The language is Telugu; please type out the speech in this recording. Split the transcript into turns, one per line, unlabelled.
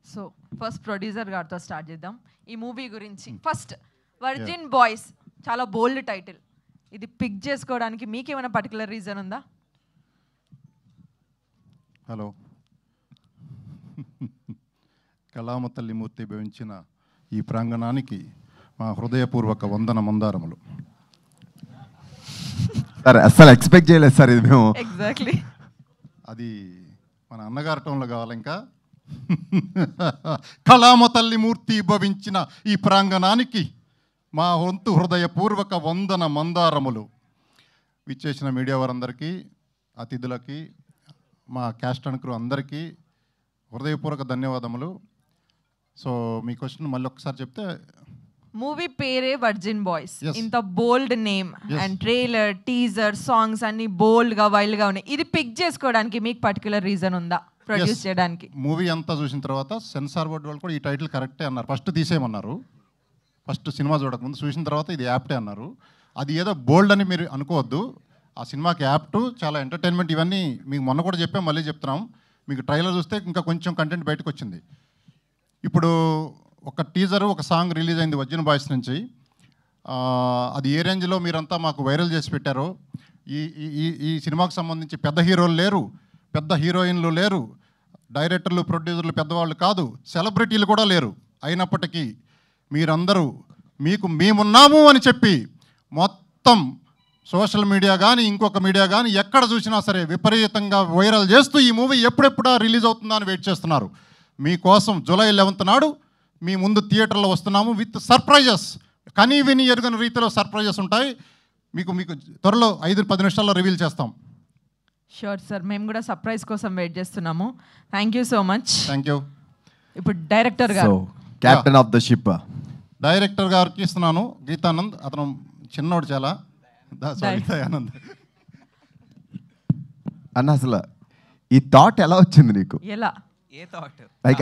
సో ఫస్ట్ ప్రొడ్యూసర్ గారితో స్టార్ట్ చేద్దాం ఈ మూవీ గురించి. ఫస్ట్ వర్జిన్ బాయ్స్ చాలా బోల్డ్ టైటిల్, ఇది పిక్ చేసుకోవడానికి మీకేమైనా పర్టికులర్ రీజన్ ఉందా?
హలో, కళామ తల్లి మూర్తి భవించిన ఈ ప్రాంగణానికి మా హృదయపూర్వక వందన మందారములు.
సార్ అస్సలు ఎక్స్పెక్ట్ చేయలేదు సార్ ఇది మేము.
ఎగ్జాక్ట్లీ,
అది మన అన్నగారి టోన్లో కావాలి. ఇంకా కళామ తల్లి మూర్తి భవించిన ఈ ప్రాంగణానికి మా వంతు హృదయపూర్వక వందన మందారములు. విచ్చేసిన మీడియా వారందరికీ, అతిథులకి, మా క్యాస్ట్ అండ్ క్రూ అందరికీ హృదయపూర్వక ధన్యవాదములు. సో మీ క్వశ్చన్ మళ్ళీ ఒకసారి చెప్తే.
మూవీ పేరే వర్జిన్ బాయ్స్, ఇంత bold name and trailer, teaser, songs అన్ని బోల్డ్ గా వైల్డ్ గా ఉన్నాయి. ఇది పిక్ చేసుకోవడానికి మీకు పర్టికులర్ రీజన్ ఉందా ప్రొడ్యూస్ చేయడానికి?
మూవీ అంతా చూసిన తర్వాత సెన్సార్ బోర్డు వాళ్ళు కూడా ఈ టైటిల్ కరెక్టే అన్నారు. ఫస్ట్ తీసేయమన్నారు, ఫస్ట్ సినిమా చూడకముందు. చూసిన తర్వాత ఇది యాప్టే అన్నారు. అది ఏదో బోల్డ్ అని మీరు అనుకోవద్దు. ఆ సినిమాకి యాప్ట్, చాలా ఎంటర్టైన్మెంట్. ఇవన్నీ మీకు మొన్న కూడా చెప్పాం, మళ్ళీ చెప్తున్నాం. మీకు ట్రైలర్ చూస్తే ఇంకా కొంచెం కంటెంట్ బయటకు వచ్చింది. ఇప్పుడు ఒక టీజరు, ఒక సాంగ్ రిలీజ్ అయింది వర్జిన్ బాయ్స్ నుంచి. అది ఏ రేంజ్లో మీరంతా మాకు వైరల్ చేసి పెట్టారో. ఈ సినిమాకు సంబంధించి పెద్ద హీరోలు లేరు, పెద్ద హీరోయిన్లు లేరు, డైరెక్టర్లు, ప్రొడ్యూసర్లు పెద్దవాళ్ళు కాదు, సెలబ్రిటీలు కూడా లేరు. అయినప్పటికీ మీరందరూ మీకు మేమున్నాము అని చెప్పి మొత్తం సోషల్ మీడియా కానీ ఇంకొక మీడియా కానీ ఎక్కడ చూసినా సరే విపరీతంగా వైరల్ చేస్తూ ఈ మూవీ ఎప్పుడెప్పుడా రిలీజ్ అవుతుందా అని వెయిట్ చేస్తున్నారు. మీకోసం జూలై 11th నాడు మీ ముందు థియేటర్లో వస్తున్నాము విత్ సర్ప్రైజెస్. కనీ విని ఎరుగని రీతిలో సర్ప్రైజెస్ ఉంటాయి. మీకు త్వరలో 5-10 నిమిషాల్లో రివీల్ చేస్తాం.
షూర్ సార్, మేము కూడా సర్ప్రైజ్ కోసం వెయిట్ చేస్తున్నాము. Thank you so much.
Thank you.
ఇప్పుడు డైరెక్టర్ గారు,
captain of the ship
director గారికి ఇస్తున్నాను, గీతానంద్. అతను చిన్నోడు చాలా. ఆనంద్
అన్న, అసలు ఈ థాట్ ఎలా వచ్చింది నీకు?
ఎలా?
A thought?
లైక్